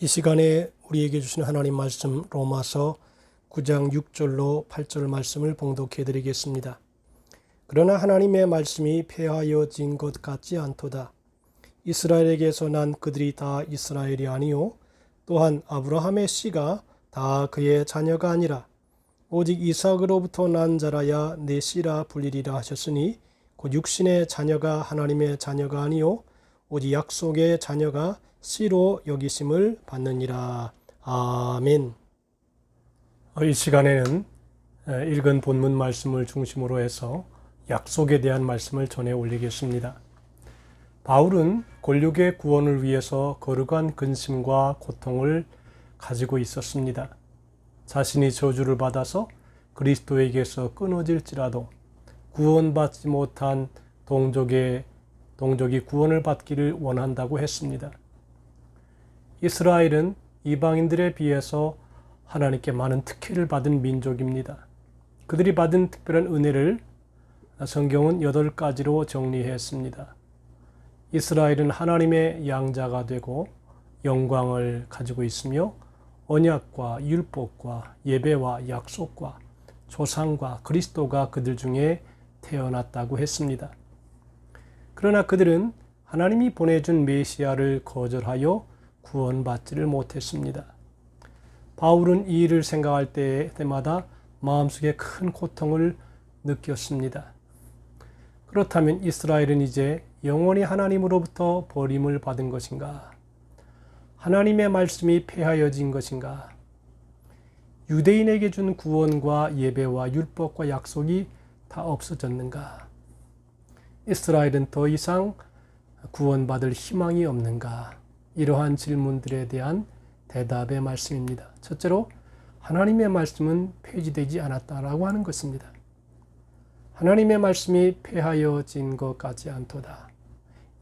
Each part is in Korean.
이 시간에 우리에게 주신 하나님 말씀 로마서 9장 6절로 8절 말씀을 봉독해 드리겠습니다. 그러나 하나님의 말씀이 폐하여진 것 같지 않도다. 이스라엘에게서 난 그들이 다 이스라엘이 아니요 또한 아브라함의 씨가 다 그의 자녀가 아니라 오직 이삭으로부터 난 자라야 내 씨라 불리리라 하셨으니 곧 육신의 자녀가 하나님의 자녀가 아니요 오직 약속의 자녀가 씨로 여기심을 받느니라. 아멘. 이 시간에는 읽은 본문 말씀을 중심으로 해서 약속에 대한 말씀을 전해 올리겠습니다. 바울은 권력의 구원을 위해서 거룩한 근심과 고통을 가지고 있었습니다. 자신이 저주를 받아서 그리스도에게서 끊어질지라도 구원받지 못한 동족이 구원을 받기를 원한다고 했습니다. 이스라엘은 이방인들에 비해서 하나님께 많은 특혜를 받은 민족입니다. 그들이 받은 특별한 은혜를 성경은 8가지로 정리했습니다. 이스라엘은 하나님의 양자가 되고 영광을 가지고 있으며 언약과 율법과 예배와 약속과 조상과 그리스도가 그들 중에 태어났다고 했습니다. 그러나 그들은 하나님이 보내준 메시아를 거절하여 구원받지를 못했습니다. 바울은 이 일을 생각할 때마다 마음속에 큰 고통을 느꼈습니다. 그렇다면 이스라엘은 이제 영원히 하나님으로부터 버림을 받은 것인가? 하나님의 말씀이 폐하여진 것인가? 유대인에게 준 구원과 예배와 율법과 약속이 다 없어졌는가? 이스라엘은 더 이상 구원받을 희망이 없는가? 이러한 질문들에 대한 대답의 말씀입니다. 첫째로 하나님의 말씀은 폐지되지 않았다라고 하는 것입니다. 하나님의 말씀이 폐하여진 것 같지 않도다.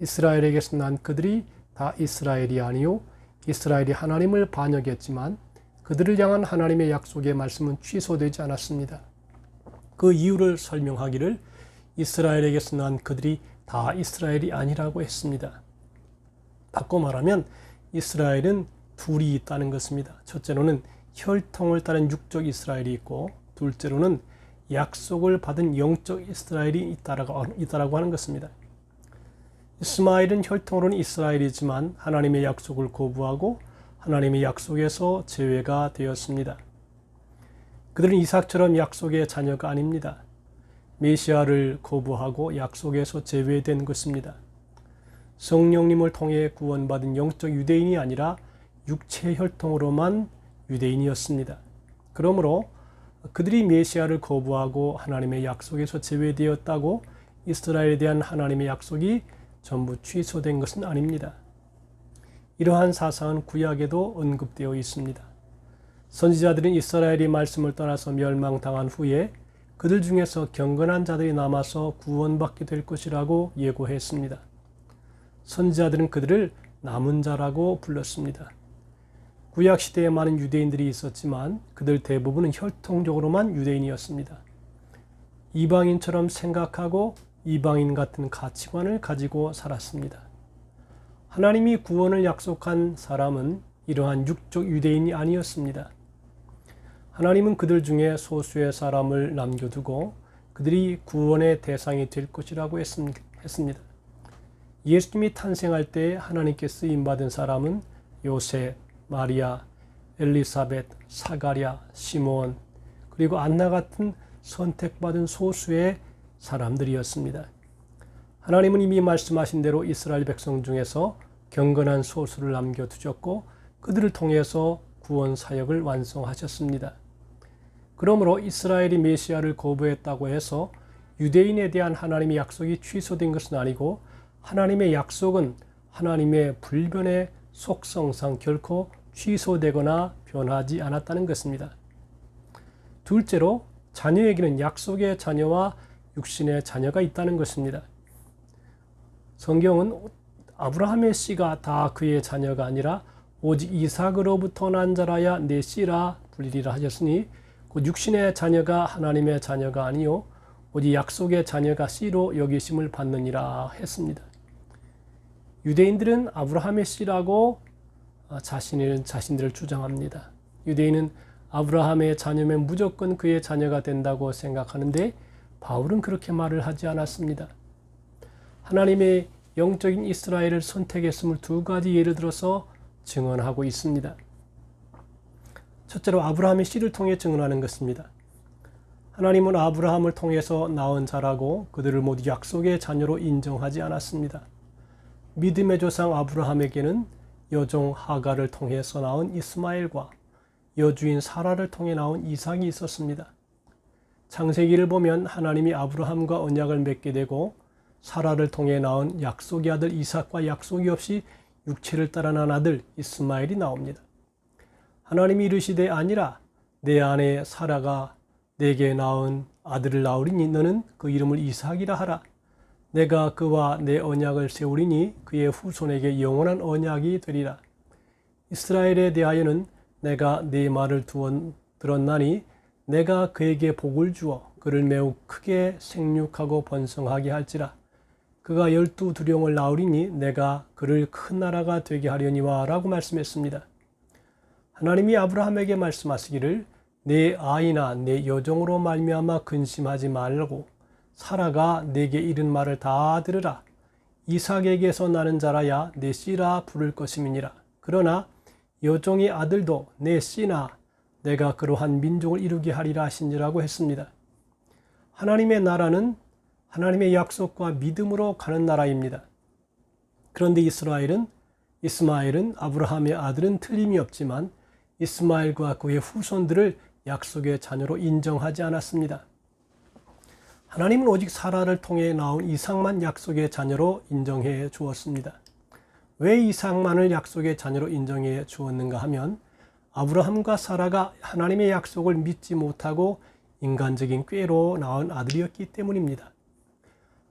이스라엘에게서 난 그들이 다 이스라엘이 아니요 이스라엘이 하나님을 반역했지만 그들을 향한 하나님의 약속의 말씀은 취소되지 않았습니다. 그 이유를 설명하기를 이스라엘에게서 난 그들이 다 이스라엘이 아니라고 했습니다. 바꿔 말하면 이스라엘은 둘이 있다는 것입니다. 첫째로는 혈통을 따른 육적 이스라엘이 있고 둘째로는 약속을 받은 영적 이스라엘이 있다라고 하는 것입니다. 이스마엘은 혈통으로는 이스라엘이지만 하나님의 약속을 거부하고 하나님의 약속에서 제외가 되었습니다. 그들은 이삭처럼 약속의 자녀가 아닙니다. 메시아를 거부하고 약속에서 제외된 것입니다. 성령님을 통해 구원받은 영적 유대인이 아니라 육체 혈통으로만 유대인이었습니다. 그러므로 그들이 메시아를 거부하고 하나님의 약속에서 제외되었다고 이스라엘에 대한 하나님의 약속이 전부 취소된 것은 아닙니다. 이러한 사상은 구약에도 언급되어 있습니다. 선지자들은 이스라엘이 말씀을 떠나서 멸망당한 후에 그들 중에서 경건한 자들이 남아서 구원받게 될 것이라고 예고했습니다. 선지자들은 그들을 남은 자라고 불렀습니다. 구약시대에 많은 유대인들이 있었지만 그들 대부분은 혈통적으로만 유대인이었습니다. 이방인처럼 생각하고 이방인 같은 가치관을 가지고 살았습니다. 하나님이 구원을 약속한 사람은 이러한 육적 유대인이 아니었습니다. 하나님은 그들 중에 소수의 사람을 남겨두고 그들이 구원의 대상이 될 것이라고 했습니다. 예수님이 탄생할 때 하나님께 쓰임받은 사람은 요셉, 마리아, 엘리사벳, 사가랴, 시몬 그리고 안나 같은 선택받은 소수의 사람들이었습니다. 하나님은 이미 말씀하신 대로 이스라엘 백성 중에서 경건한 소수를 남겨두셨고 그들을 통해서 구원 사역을 완성하셨습니다. 그러므로 이스라엘이 메시아를 거부했다고 해서 유대인에 대한 하나님의 약속이 취소된 것은 아니고 하나님의 약속은 하나님의 불변의 속성상 결코 취소되거나 변하지 않았다는 것입니다. 둘째로 자녀에게는 약속의 자녀와 육신의 자녀가 있다는 것입니다. 성경은 아브라함의 씨가 다 그의 자녀가 아니라 오직 이삭으로부터 난 자라야 내 씨라 불리리라 하셨으니 곧 육신의 자녀가 하나님의 자녀가 아니요 오직 약속의 자녀가 씨로 여기심을 받느니라 했습니다. 유대인들은 아브라함의 씨라고 자신들을 주장합니다. 유대인은 아브라함의 자녀면 무조건 그의 자녀가 된다고 생각하는데 바울은 그렇게 말을 하지 않았습니다. 하나님의 영적인 이스라엘을 선택했음을 두 가지 예를 들어서 증언하고 있습니다. 첫째로 아브라함의 씨를 통해 증언하는 것입니다. 하나님은 아브라함을 통해서 낳은 자라고 그들을 모두 약속의 자녀로 인정하지 않았습니다. 믿음의 조상 아브라함에게는 여종 하갈을 통해서 낳은 이스마엘과 여주인 사라를 통해 낳은 이삭이 있었습니다. 창세기를 보면 하나님이 아브라함과 언약을 맺게 되고 사라를 통해 낳은 약속의 아들 이삭과 약속이 없이 육체를 따라 난 아들 이스마엘이 나옵니다. 하나님이 이르시되 아니라 내 아내 사라가 내게 낳은 아들을 낳으리니 너는 그 이름을 이삭이라 하라. 내가 그와 내 언약을 세우리니 그의 후손에게 영원한 언약이 되리라. 이스라엘에 대하여는 내가 네 말을 들었나니 내가 그에게 복을 주어 그를 매우 크게 생육하고 번성하게 할지라. 그가 12두령을 낳으리니 내가 그를 큰 나라가 되게 하려니와 라고 말씀했습니다. 하나님이 아브라함에게 말씀하시기를 내 아이나 내 여종으로 말미암아 근심하지 말고 사라가 내게 이른 말을 다 들으라. 이삭에게서 나는 자라야 내 씨라 부를 것임이니라. 그러나 여종의 아들도 내 씨나 내가 그러한 민족을 이루게 하리라 하신지라고 했습니다. 하나님의 나라는 하나님의 약속과 믿음으로 가는 나라입니다. 그런데 이스마엘은 아브라함의 아들은 틀림이 없지만 이스마엘과 그의 후손들을 약속의 자녀로 인정하지 않았습니다. 하나님은 오직 사라를 통해 나온 이삭만 약속의 자녀로 인정해 주었습니다. 왜 이삭만을 약속의 자녀로 인정해 주었는가 하면 아브라함과 사라가 하나님의 약속을 믿지 못하고 인간적인 꾀로 낳은 아들이었기 때문입니다.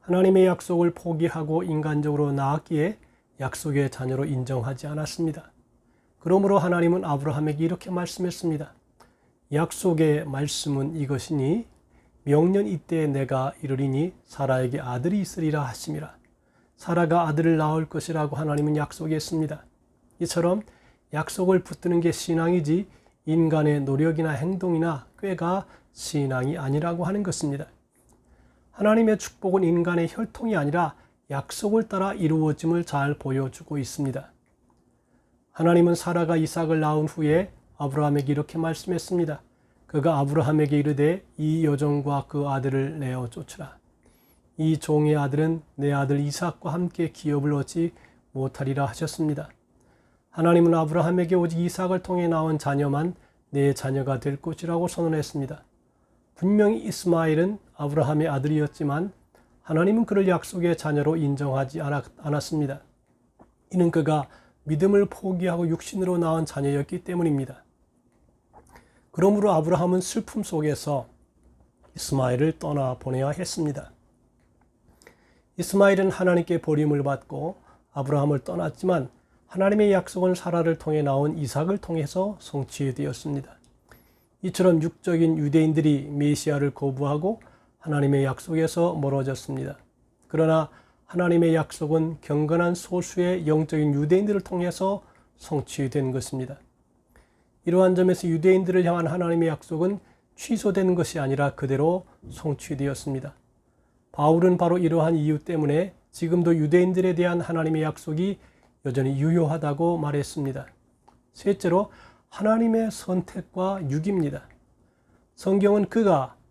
하나님의 약속을 포기하고 인간적으로 낳았기에 약속의 자녀로 인정하지 않았습니다. 그러므로 하나님은 아브라함에게 이렇게 말씀했습니다. 약속의 말씀은 이것이니 명년 이때에 내가 이르리니 사라에게 아들이 있으리라 하심이라. 사라가 아들을 낳을 것이라고 하나님은 약속했습니다. 이처럼 약속을 붙드는 게 신앙이지 인간의 노력이나 행동이나 꾀가 신앙이 아니라고 하는 것입니다. 하나님의 축복은 인간의 혈통이 아니라 약속을 따라 이루어짐을 잘 보여주고 있습니다. 하나님은 사라가 이삭을 낳은 후에 아브라함에게 이렇게 말씀했습니다. 그가 아브라함에게 이르되 이 여종과 그 아들을 내어 쫓으라. 이 종의 아들은 내 아들 이삭과 함께 기업을 얻지 못하리라 하셨습니다. 하나님은 아브라함에게 오직 이삭을 통해 나온 자녀만 내 자녀가 될 것이라고 선언했습니다. 분명히 이스마엘은 아브라함의 아들이었지만 하나님은 그를 약속의 자녀로 인정하지 않았습니다. 이는 그가 믿음을 포기하고 육신으로 낳은 자녀였기 때문입니다. 그러므로 아브라함은 슬픔 속에서 이스마엘을 떠나보내야 했습니다. 이스마엘은 하나님께 버림을 받고 아브라함을 떠났지만 하나님의 약속은 사라를 통해 나온 이삭을 통해서 성취되었습니다. 이처럼 육적인 유대인들이 메시아를 거부하고 하나님의 약속에서 멀어졌습니다. 그러나 하나님의 약속은 경건한 소수의 영적인 유대인들을 통해서 성취된 것입니다. 이러한 점에서 유대인들을 향한 하나님의 약속은 취소된 것이 아니라 그대로 성취되었습니다. 바울은 바로 이러한 이유 때문에 지금도 유대인들에 대한 하나님의 약속이 여전히 유효하다고 말했습니다. 셋째로 하나님의 선택과 유기입니다. 성경은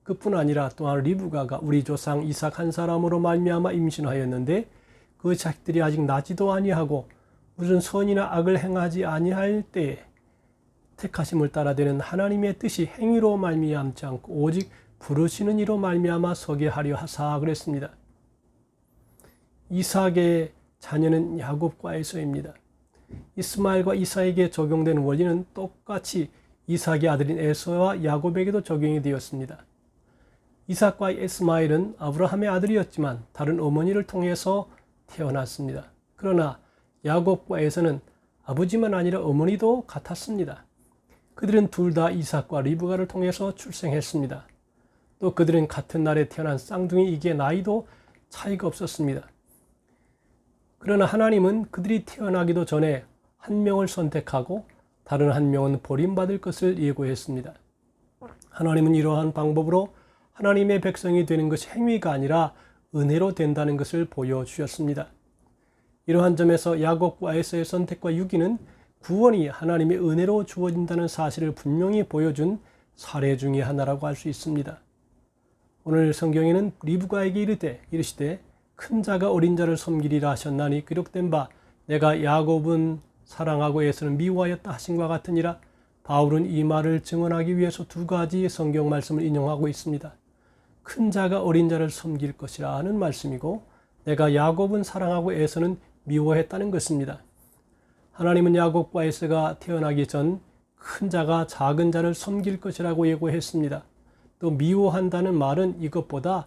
그뿐 아니라 또한 리브가가 우리 조상 이삭 한 사람으로 말미암아 임신하였는데 그 자식들이 아직 나지도 아니하고 무슨 선이나 악을 행하지 아니할 때에 택하심을 따라 되는 하나님의 뜻이 행위로 말미암지 않고 오직 부르시는 이로 말미암아 서게 하려 하사 그랬습니다. 이삭의 자녀는 야곱과에서입니다. 이스마엘과 이삭에게 적용된 원리는 똑같이 이삭의 아들인 에서와 야곱에게도 적용이 되었습니다. 이삭과 이스마엘은 아브라함의 아들이었지만 다른 어머니를 통해서 태어났습니다. 그러나 야곱과 에서는 아버지만 아니라 어머니도 같았습니다. 그들은 둘 다 이삭과 리브가를 통해서 출생했습니다. 또 그들은 같은 날에 태어난 쌍둥이이기에 나이도 차이가 없었습니다. 그러나 하나님은 그들이 태어나기도 전에 한 명을 선택하고 다른 한 명은 버림받을 것을 예고했습니다. 하나님은 이러한 방법으로 하나님의 백성이 되는 것이 행위가 아니라 은혜로 된다는 것을 보여주셨습니다. 이러한 점에서 야곱과 에서의 선택과 유기는 구원이 하나님의 은혜로 주어진다는 사실을 분명히 보여준 사례 중의 하나라고 할 수 있습니다. 오늘 성경에는 리브가에게 이르시되 큰 자가 어린 자를 섬기리라 하셨나니 기록된 바 내가 야곱은 사랑하고 에서는 미워하였다 하신과 같으니라. 바울은 이 말을 증언하기 위해서 두 가지 성경 말씀을 인용하고 있습니다. 큰 자가 어린 자를 섬길 것이라 하는 말씀이고 내가 야곱은 사랑하고 에서는 미워했다는 것입니다. 하나님은 야곱과 에서가 태어나기 전 큰 자가 작은 자를 섬길 것이라고 예고했습니다. 또 미워한다는 말은 이것보다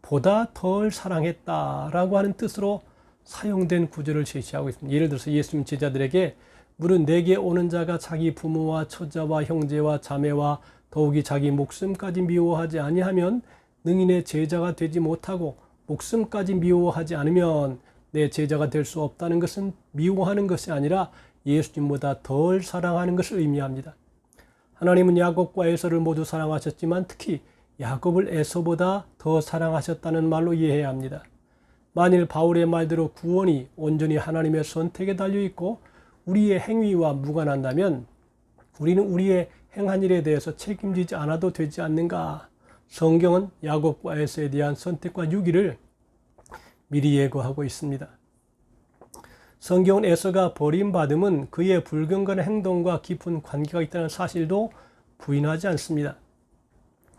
보다 덜 사랑했다라고 하는 뜻으로 사용된 구절을 제시하고 있습니다. 예를 들어서 예수님 제자들에게 물은 내게 오는 자가 자기 부모와 처자와 형제와 자매와 더욱이 자기 목숨까지 미워하지 아니하면 능히 제자가 되지 못하고 목숨까지 미워하지 않으면 내 제자가 될 수 없다는 것은 미워하는 것이 아니라 예수님보다 덜 사랑하는 것을 의미합니다. 하나님은 야곱과 에서를 모두 사랑하셨지만 특히 야곱을 에서보다 더 사랑하셨다는 말로 이해해야 합니다. 만일 바울의 말대로 구원이 온전히 하나님의 선택에 달려있고 우리의 행위와 무관한다면 우리는 우리의 행한 일에 대해서 책임지지 않아도 되지 않는가? 성경은 야곱과 에서에 대한 선택과 유기를 미리 예고하고 있습니다. 성경은 에서가 버림받음은 그의 불경건한 행동과 깊은 관계가 있다는 사실도 부인하지 않습니다.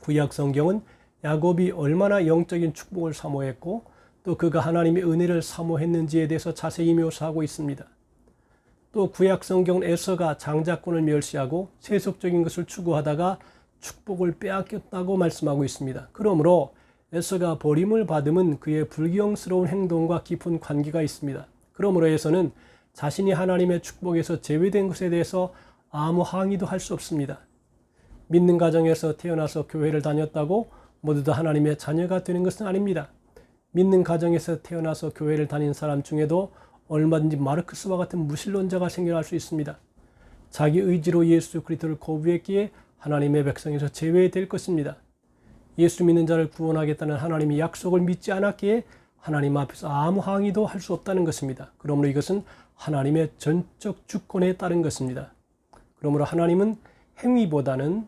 구약 성경은 야곱이 얼마나 영적인 축복을 사모했고 또 그가 하나님의 은혜를 사모했는지에 대해서 자세히 묘사하고 있습니다. 또 구약 성경은 에서가 장자권을 멸시하고 세속적인 것을 추구하다가 축복을 빼앗겼다고 말씀하고 있습니다. 그러므로 에서가 버림을 받음은 그의 불경스러운 행동과 깊은 관계가 있습니다. 그러므로 에서는 자신이 하나님의 축복에서 제외된 것에 대해서 아무 항의도 할 수 없습니다. 믿는 가정에서 태어나서 교회를 다녔다고 모두 다 하나님의 자녀가 되는 것은 아닙니다. 믿는 가정에서 태어나서 교회를 다닌 사람 중에도 얼마든지 마르크스와 같은 무신론자가 생겨날 수 있습니다. 자기 의지로 예수 그리스도를 거부했기에 하나님의 백성에서 제외될 것입니다. 예수 믿는 자를 구원하겠다는 하나님의 약속을 믿지 않았기에 하나님 앞에서 아무 항의도 할 수 없다는 것입니다. 그러므로 이것은 하나님의 전적 주권에 따른 것입니다. 그러므로 하나님은 행위보다는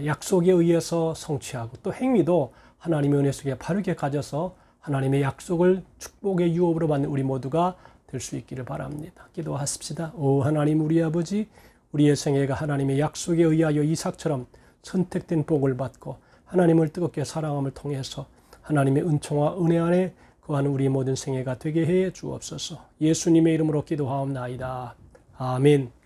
약속에 의해서 성취하고 또 행위도 하나님의 은혜 속에 바르게 가져서 하나님의 약속을 축복의 유업으로 받는 우리 모두가 될 수 있기를 바랍니다. 기도하십시다. 오 하나님 우리 아버지, 우리의 생애가 하나님의 약속에 의하여 이삭처럼 선택된 복을 받고 하나님을 뜨겁게 사랑함을 통해서 하나님의 은총과 은혜 안에 거하는 우리 모든 생애가 되게 해 주옵소서. 예수님의 이름으로 기도하옵나이다. 아멘.